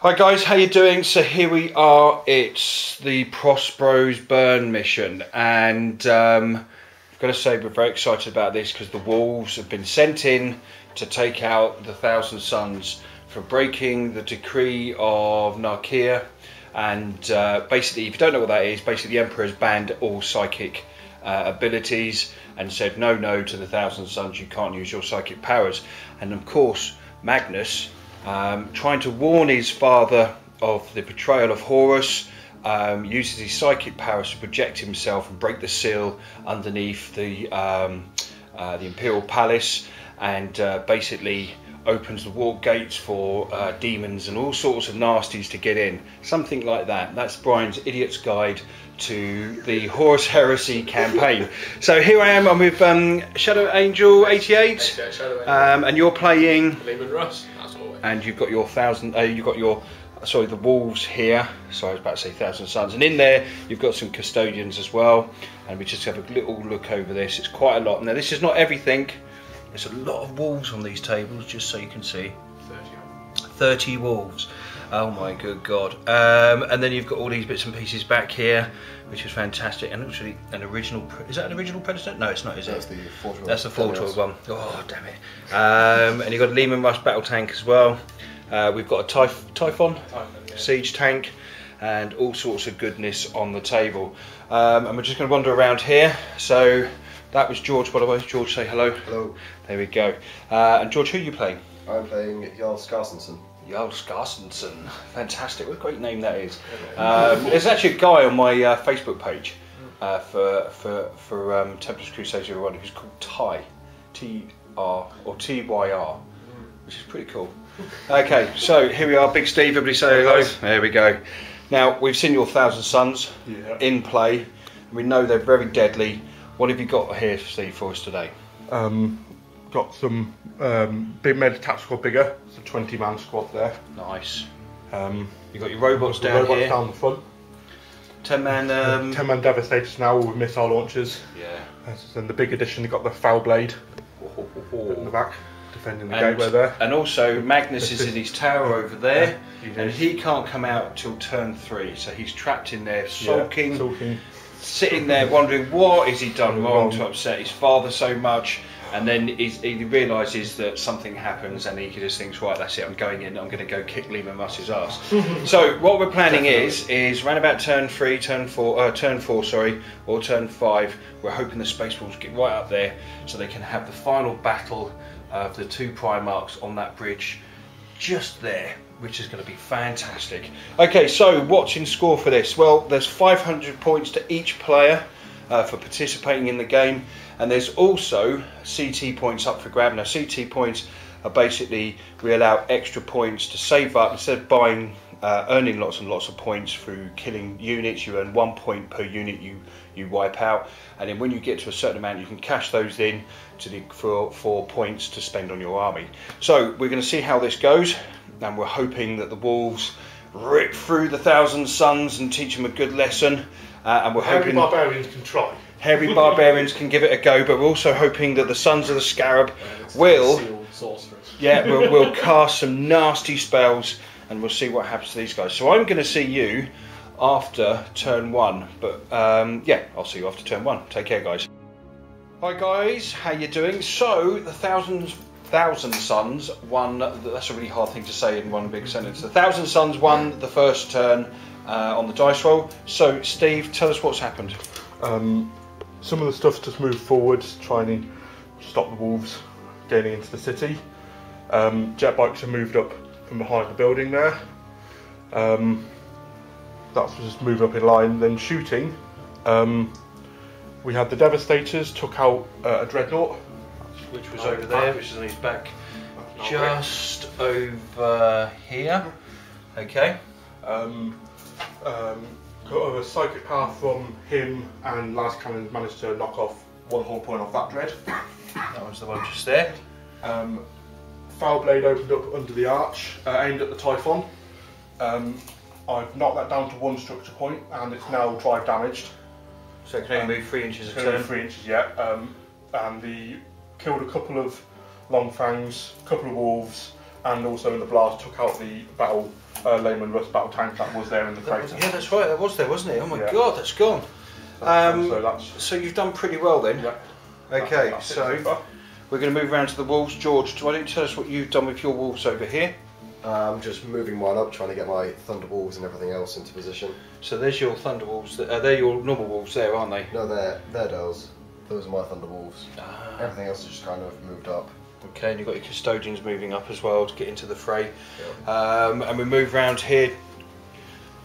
Hi guys, how you doing? So here we are, it's the Prospero's burn mission, and I've got to say we're very excited about this because the wolves have been sent in to take out the Thousand Sons for breaking the decree of Narkia. And basically, if you don't know what that is, basically the Emperor has banned all psychic abilities and said no to the Thousand Sons, you can't use your psychic powers. And of course Magnus, trying to warn his father of the betrayal of Horus, uses his psychic powers to project himself and break the seal underneath the Imperial Palace, and basically opens the walk gates for demons and all sorts of nasties to get in. Something like that. That's Brian's Idiot's Guide to the Horus Heresy campaign. So here I am, I'm with Shadow Angel 88, and you're playing Lehman Russ. and you've got your the wolves here. Sorry, I was about to say Thousand Sons, and in there you've got some custodians as well. And we just have a little look over this. It's quite a lot. Now this is not everything. There's a lot of wolves on these tables, just so you can see. 30 wolves. Oh my good god. And then you've got all these bits and pieces back here, which is fantastic. And actually an original, is that an original Predator? No, it's not, is it? That's the Fortoid. That's the Fortoid one. Oh, damn it. And you've got a Lehman Russ battle tank as well. We've got a Typhon siege tank, and all sorts of goodness on the table. And we're just going to wander around here. So that was George, by the way. George, say hello. Hello. There we go. And George, who are you playing? I'm playing Jarl Skarstensen. Jarl Skarstensen. Fantastic. What a great name that is. There's actually a guy on my Facebook page for Tempest Crusades everyone who's called Ty. T-R or T-Y-R, which is pretty cool. Okay, so here we are, Big Steve, everybody say hello. There we go. Now, we've seen your Thousand Sons in play, and we know they're very deadly. What have you got here, Steve, for us today? Got some big med tactical bigger, it's a 20-man squad there. Nice. You got your robots down robots here. Down the front. 10-man. 10-man Devastators now with missile launchers. Yeah. And the big addition, you got the Foul Blade in the back, defending the gateway there. And also Magnus is in his tower over there, and he can't come out till turn 3, so he's trapped in there, sulking. Sitting there wondering what has he done wrong to upset his father so much, and then he realises that something happens, and he just thinks, right, that's it, I'm going in, I'm going to go kick Lehman Russ's ass. So what we're planning is around about turn 4, sorry, or turn 5, we're hoping the Space Wolves get right up there so they can have the final battle of the 2 Primarchs on that bridge just there, which is going to be fantastic. Okay, so what's in score for this? Well, there's 500 points to each player for participating in the game, and there's also CT points up for grab. Now, CT points are basically, we allow extra points to save up. Instead of buying, earning lots and lots of points through killing units, you earn 1 point per unit you wipe out, and then when you get to a certain amount, you can cash those in for points to spend on your army. So we're going to see how this goes, and we're hoping that the wolves rip through the Thousand Sons and teach them a good lesson. And we're hoping barbarians can try. Heavy barbarians can give it a go, but we're also hoping that the Sons of the Scarab will cast some nasty spells, and we'll see what happens to these guys. So I'm going to see you after turn 1, but yeah, I'll see you after turn 1. Take care, guys. Hi guys, how you doing? So the Thousand Sons won. That's a really hard thing to say in one big sentence. The Thousand Sons won the first turn on the dice roll. So Steve, tell us what's happened. Some of the stuff's just moved forward, trying to stop the wolves getting into the city. Jet bikes have moved up from behind the building there. That's just moving up in line. Then shooting, we had the Devastators took out a Dreadnought, which was over there, which is on his back, just over here. Okay. Got a psychic power from him, and Last Cannon managed to knock off 1 whole point off that dread. That was the one just there. Foul Blade opened up under the arch, aimed at the Typhon. I've knocked that down to 1 structure point, and it's now drive damaged. So it can only move 3 inches a turn. 3 inches, yeah. And the killed a couple of Long Fangs, a couple of wolves, and also in the blast took out the battle Lehman Russ battle tank that was there in the crater. Yeah, that's right. That was there, wasn't it? Oh my Yeah. God, that's gone. So you've done pretty well then. Yeah. Okay, That's it so far. we're going to move around to the wolves. George, why don't you tell us what you've done with your wolves over here? I'm just moving mine up, trying to get my thunder wolves and everything else into position. So there's your thunder wolves. They're your normal wolves there, aren't they? No, they're those. Those are my thunder wolves. Ah. Everything else is just kind of moved up. Okay, and you've got your custodians moving up as well to get into the fray. Yeah. And we move round here.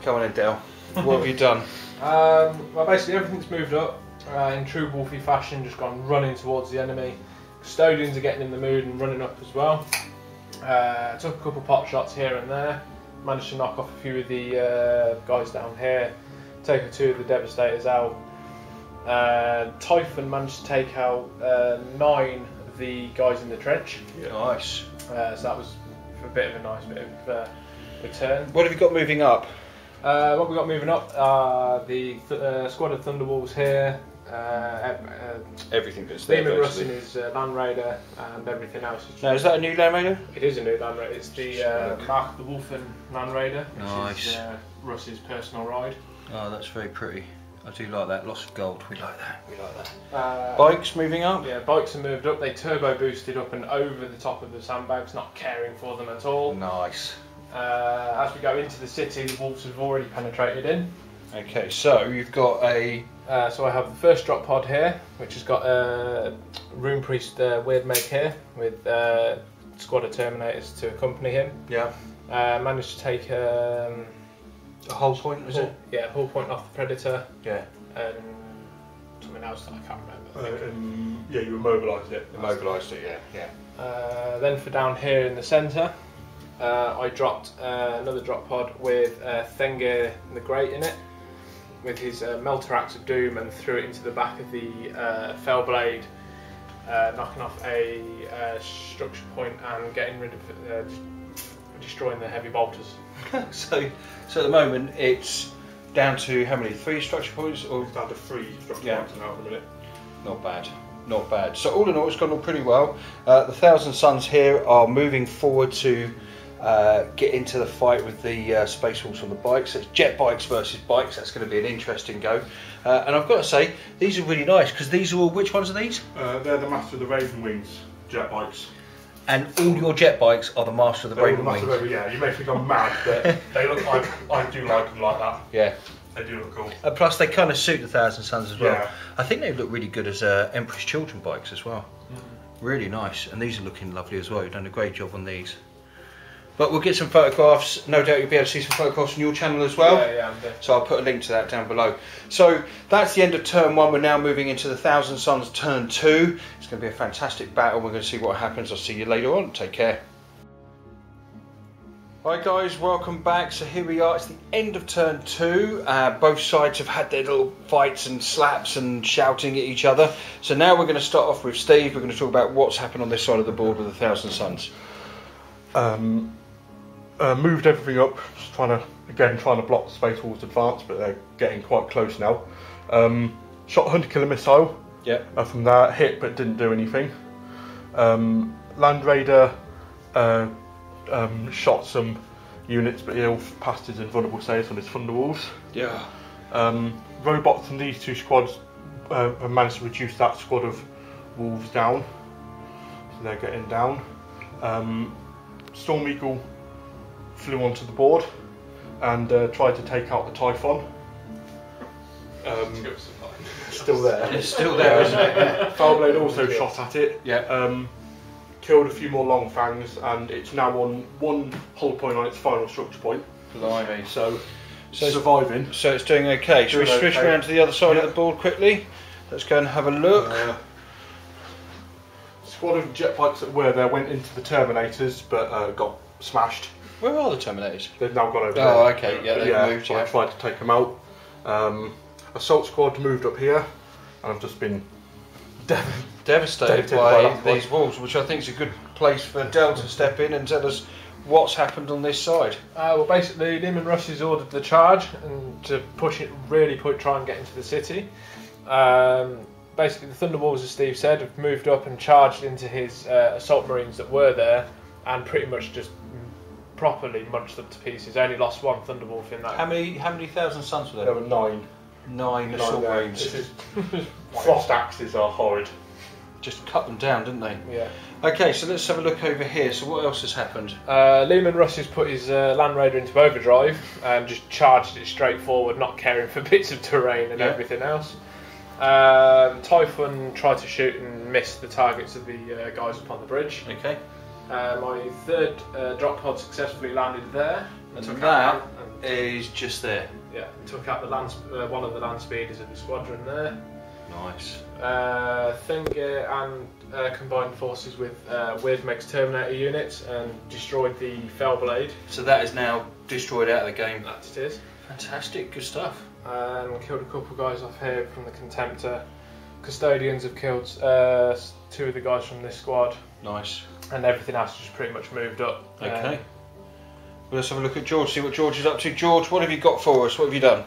Come on in, Dale. What have you done? Well, basically everything's moved up in true wolfy fashion, just gone running towards the enemy. Custodians are getting in the mood and running up as well. Took a couple pot shots here and there. Managed to knock off a few of the guys down here. Take a 2 of the Devastators out. Typhon managed to take out 9 of the guys in the trench. Yeah. Nice. So that was a bit of a nice bit of return. What have you got moving up? What we got moving up are the squad of Thunderwolves here. Everything that's there. Lehman Russ in his Land Raider and everything else. Now, is that a new Land Raider? It is a new Land Raider. It's the Mark the Wolfen Land Raider, which Nice. is Russ's personal ride. Oh, that's very pretty. I do like that. Lots of gold. We like that. We like that. Bikes moving up? Yeah, bikes are moved up. They turbo boosted up and over the top of the sandbags, not caring for them at all. Nice. As we go into the city, the wolves have already penetrated in. Okay, so you've got a... So I have the first drop pod here, which has got a Rune Priest weird make here with squad of Terminators to accompany him. Yeah. Managed to take a hull point, was it? Yeah, hull point off the Predator. Yeah. And something else that I can't remember. Yeah, you immobilised it. Immobilised it, yeah. Then for down here in the centre, I dropped another drop pod with Thengir the Great in it, with his Melter Axe of Doom, and threw it into the back of the Fellblade, knocking off a structure point and getting rid of, destroying the heavy bolters. So at the moment it's down to how many? 3 structure points? Or It's down to 3 structure points now at the minute. Not bad. Not bad. So all in all, it's gone on pretty well. The Thousand Suns here are moving forward to get into the fight with the Space Wolves on the bikes. So it's jet bikes versus bikes. That's going to be an interesting go. And I've got to say, these are really nice because these are all. Which ones are these? They're the Master of the Raven Wings jet bikes. And all your jet bikes are the Master of the Raven Wings. Yeah, you may think I'm mad, but they look. I do like them like that. Yeah. They do look cool. And plus, they kind of suit the Thousand Suns as well. Yeah. I think they look really good as Empress Children bikes as well. Really nice, and these are looking lovely as well. You've done a great job on these. But we'll get some photographs. No doubt you'll be able to see some photographs on your channel as well. Yeah. So I'll put a link to that down below. So that's the end of turn 1. We're now moving into the Thousand Suns turn 2. It's going to be a fantastic battle. We're going to see what happens. I'll see you later on. Take care. Hi guys, welcome back. So here we are, it's the end of turn 2. Both sides have had their little fights and slaps and shouting at each other. So now we're going to start off with Steve. We're going to talk about what's happened on this side of the board with the Thousand Suns. Moved everything up, just trying to block the Space Wolves' advance, but they're getting quite close now. Shot 100 killer missile. Yeah. From that, hit but didn't do anything. Land Raider shot some units, but he all passed his invulnerable saves on his Thunderwolves. Yeah. Robots from these 2 squads have managed to reduce that squad of wolves down, so they're getting down. Storm Eagle flew onto the board and tried to take out the Typhon. Still there. It's still there, isn't it? Fellblade also shot at it. Yeah. Killed a few more long fangs, and it's now on 1 hull point on its final structure point. Blimey. So surviving. So it's doing okay. Shall we switch around to the other side of the board quickly? Let's go and have a look. Squad of jet bikes that were there went into the Terminators, but got smashed. Where are the Terminators? They've now gone over there. Oh, okay. Yeah, they've moved. So I tried to take them out. Assault squad moved up here, and I've just been devastated by these wolves, which I think is a good place for Del to step in and tell us what's happened on this side. Well, basically, Lehman Russ has ordered the charge and to push it, try and get into the city. Basically, the Thunderwolves, as Steve said, have moved up and charged into his assault marines that were there, and pretty much just properly munched them to pieces. Only lost one Thunderwolf in that. How many thousand suns were There there? were 9. 9 assault marines. Frost axes are horrid. Just cut them down, didn't they? Yeah. Okay, so let's have a look over here. So what else has happened? Lehman Russ has put his Land Raider into overdrive and just charged it straight forward, not caring for bits of terrain and everything else. Typhon tried to shoot and missed the targets of the guys up on the bridge. Okay. My third drop pod successfully landed there. And that is just there. Yeah, took out the one of the land speeders of the squadron there. Nice. Thinger and combined forces with Weirdmeg's Terminator units and destroyed the Fellblade. So that is now destroyed out of the game. That it is. Fantastic, good stuff. And killed a couple of guys off here from the Contemptor. Custodians have killed 2 of the guys from this squad. Nice. And everything else just pretty much moved up. Okay. Well, let's have a look at George, see what George is up to. George, what have you got for us? What have you done?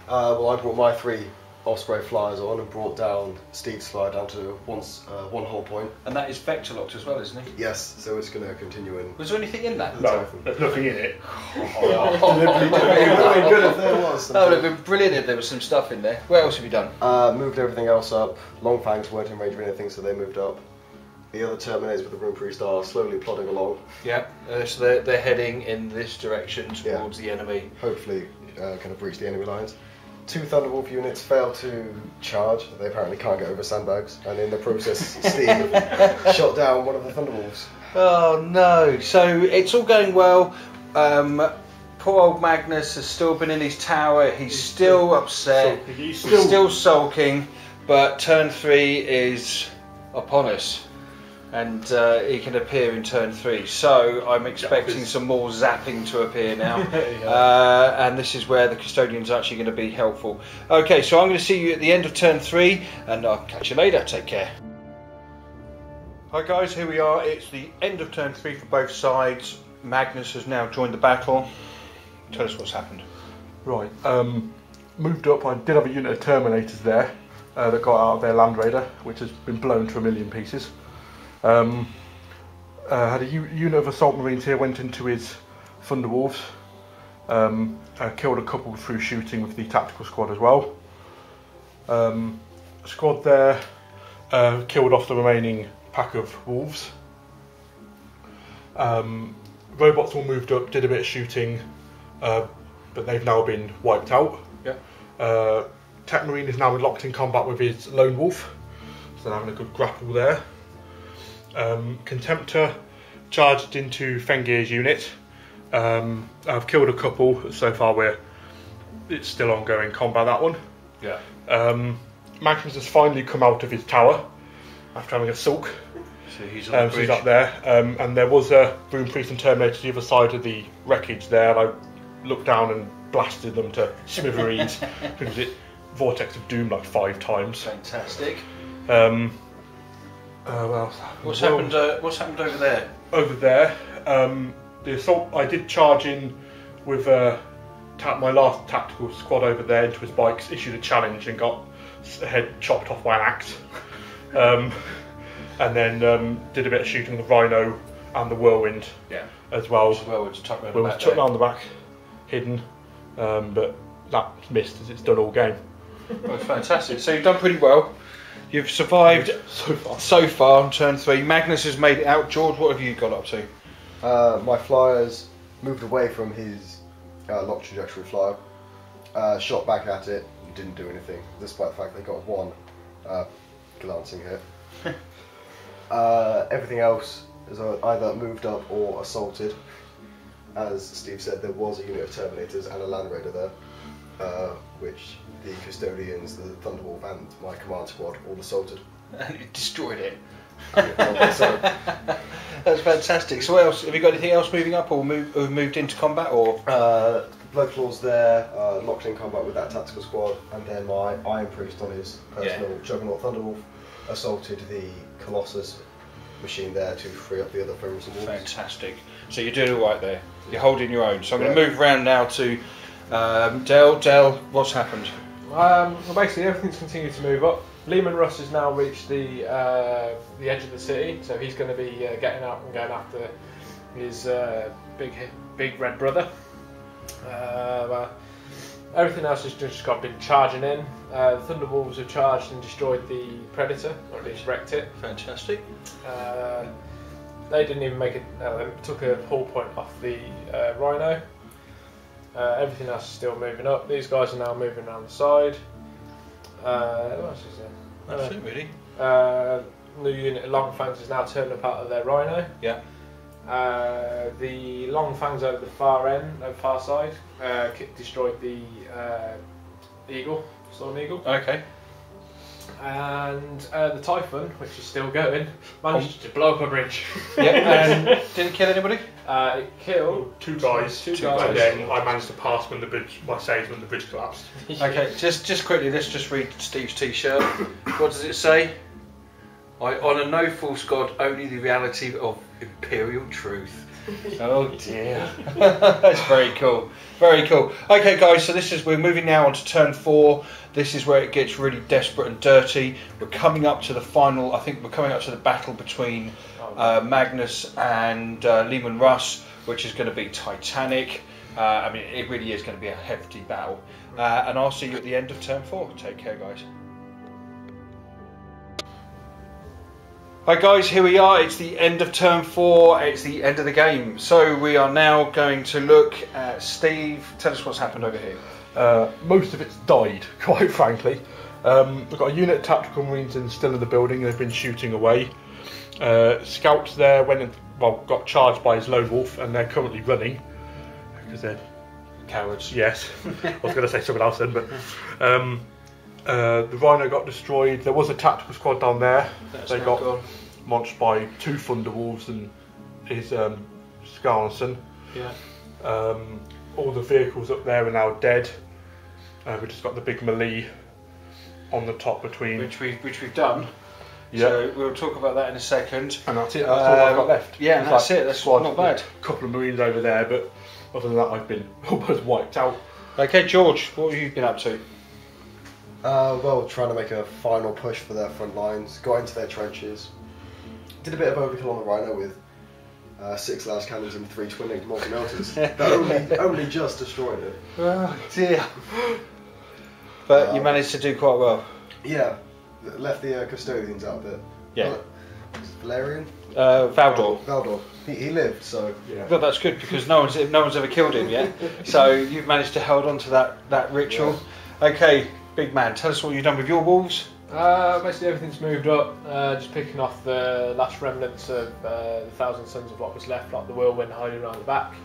Well, I brought my 3 Osprey flyers on and brought down Steve's flyer down to one whole point. And that is vector locked as well, isn't it? Yes, so it's going to continue in. Was there anything in that? No, there's nothing in it. It would have been good if there was. That would have been brilliant if there was some stuff in there. What else have you done? Moved everything else up. Longfangs weren't in range of anything, so they moved up. The other Terminators with the Rune Priest are slowly plodding along. Yeah, so they're heading in this direction towards the enemy. Hopefully, kind of breach the enemy lines. 2 Thunderwolf units failed to charge. They apparently can't get over sandbags, and in the process, Steve shot down one of the Thunderwolves. Oh no! So it's all going well. Poor old Magnus has still been in his tower. He's still upset. He's still sulking. But turn 3 is upon us. And he can appear in turn 3, so I'm expecting some more zapping to appear now. And this is where the Custodian's actually going to be helpful. Okay, so I'm going to see you at the end of turn 3, and I'll catch you later. Take care. Hi guys, here we are. It's the end of turn 3 for both sides. Magnus has now joined the battle. Tell us what's happened. Right, moved up. I did have a unit of Terminators there that got out of their Land Raider, which has been blown to a million pieces. Had a unit of Assault Marines here, went into his Thunderwolves, killed a couple through shooting with the tactical squad as well. Squad there killed off the remaining pack of wolves. Robots all moved up, did a bit of shooting, but they've now been wiped out. Yeah. Tech Marine is now locked in combat with his Lone Wolf, so they're having a good grapple there. Contemptor charged into Fengir's unit. I've killed a couple so far. It's still ongoing combat, that one. Yeah. Magnus has finally come out of his tower after having a sulk. So he's on the bridge. So he's up there, and there was a Rune Priest and Terminator to the other side of the wreckage there, and I looked down and blasted them to smithereens because it Vortex of Doom like 5 times. Fantastic. Well, what's happened over there? Over there, the assault. I did charge in with my last tactical squad over there into his bikes. Issued a challenge and got a head chopped off by an axe. And then did a bit of shooting with the Rhino and the Whirlwind. Yeah. As well. Whirlwind's tucked around the back, hidden, but that missed as it's done all game. Well, fantastic. So you've done pretty well. You've survived so far on turn 3. Magnus has made it out. George, what have you got up to? My flyers moved away from his lock trajectory flyer, shot back at it, and didn't do anything, despite the fact they got 1 glancing hit. Everything else is either moved up or assaulted. As Steve said, there was a unit of Terminators and a Land Raider there, which the Custodians, the Thunderwolf and my command squad all assaulted. And you destroyed it. So, that's fantastic. So what else? Have you got anything else moving up or moved into combat? Or Bloodclaw's there, locked in combat with that tactical squad, and then my Iron Priest on his personal Juggernaut Thunderwolf assaulted the Colossus machine there to free up the other Fenris and Wolves. Fantastic. So you're doing all right there. You're holding your own. So I'm going to move around now to Del. Del, what's happened? Well, basically everything's continued to move up. Lehman Russ has now reached the edge of the city, so he's going to be getting out and going after his big big red brother. Everything else has just been charging in. The Thunderwolves have charged and destroyed the Predator, or at least wrecked it. Fantastic. They didn't even make it. They took a hull point off the Rhino. Everything else is still moving up. These guys are now moving around the side. What else is there? That's it, really. New unit of Long Fangs is now turned up out of their Rhino. Yeah. The Long Fangs over the far side, destroyed the Eagle, Storm Eagle. Okay. And the Typhon, which is still going, managed to blow up a bridge. Yeah, and did it kill anybody? It killed two guys, two guys. And then I managed to pass when the bridge, my saves when the bridge collapsed. Okay, just quickly, let's just read Steve's t-shirt. What does it say? I honour no false god, only the reality of imperial truth. Oh dear. That's very cool. Very cool. Okay guys, so we're moving now on to turn 4. This is where it gets really desperate and dirty. We're coming up to the final, I think we're coming up to the battle between Magnus and Lehman Russ, which is going to be titanic. I mean, it really is going to be a hefty battle. And I'll see you at the end of turn 4. Take care guys. Hi guys, here we are. It's the end of turn 4. It's the end of the game. So we are now going to look at Steve. Tell us what's happened over here. Most of it's died, quite frankly. We've got a unit of tactical marines still in the building. They've been shooting away. Scouts there got charged by his lone wolf, and they're currently running because they're Cowards. Yes, I was going to say something else then, but. The Rhino got destroyed. There was a tactical squad down there. They got launched by 2 Thunderwolves and his Scarlson. Yeah. All the vehicles up there are now dead. We've just got the big melee on the top between. Which we've done. Yeah. So we'll talk about that in a second. And that's it. That's all I've got left. Yeah, and that's it. That's not bad. A couple of marines over there, but other than that, I've been almost wiped out. Okay, George, what have you been up to? Well, trying to make a final push for their front lines, got into their trenches, did a bit of overkill on the Rhino with 6 las cannons and 3 twin multi-melters that only just destroyed it. Oh dear. But you managed to do quite well. Yeah, left the custodians out a bit. Yeah. Valerian? Valdor. Valdor. He lived, so yeah. Well, that's good because no one's ever killed him yet. So you've managed to hold on to that ritual. Yeah. Okay. Big man, tell us what you've done with your wolves. Basically everything's moved up, just picking off the last remnants of the Thousand Sons of what was left, like the whirlwind hiding around the back.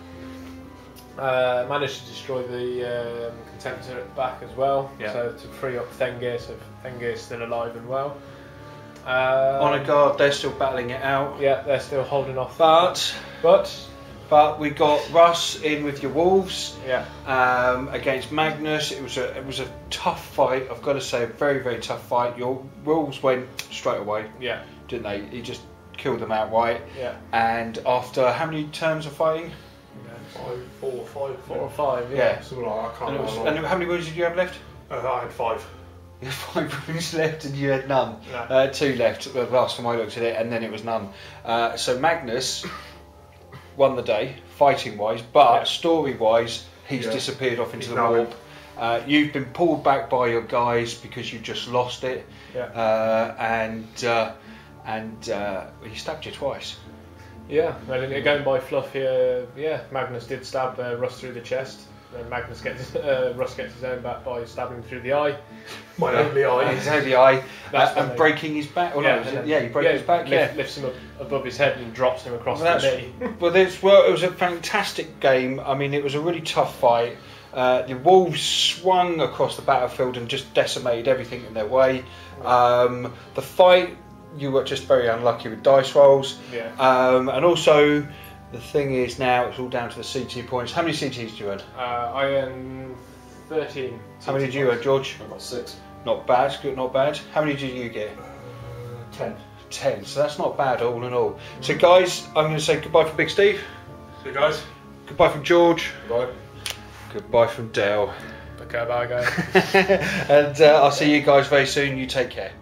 Managed to destroy the Contemptor at the back as well, so to free up Thengir, so Thengir's still alive and well. Honour Guard, they're still battling it out. Yeah, they're still holding off. But we got Russ in with your wolves. Yeah. Against Magnus, it was a tough fight. I've got to say, a very very tough fight. Your wolves went straight away. Yeah. Didn't they? He just killed them outright. Yeah. And after how many turns of fighting? 4 or 5. Yeah. Something like that. I can't remember. And how many wounds did you have left? I had 5. You had 5 wounds left and you had none. No. 2 left. The last time I looked at it, and then it was none. So Magnus won the day, fighting wise, but story wise, he's disappeared off into the warp. You've been pulled back by your guys because you just lost it, and he stabbed you twice. Yeah, and again by fluff here, Magnus did stab Russ through the chest. Then Russ gets his own back by stabbing through the eye. My only eye. His only eye. And breaking his back. Or he broke his back. Lifts him above his head and drops him across the knee. It was a fantastic game. I mean, it was a really tough fight. The wolves swung across the battlefield and just decimated everything in their way. The fight, you were just very unlucky with dice rolls. Yeah. And also, the thing is now it's all down to the CT points. How many CTs did you earn? I earned 13. How many did you earn, George? I got 6. Not bad, not bad. How many did you get? 10. 10, so that's not bad all in all. So guys, I'm going to say goodbye from Big Steve. See you guys. Goodbye from George. Bye. Goodbye from Dale. Okay, bye guys. And I'll see you guys very soon. You take care.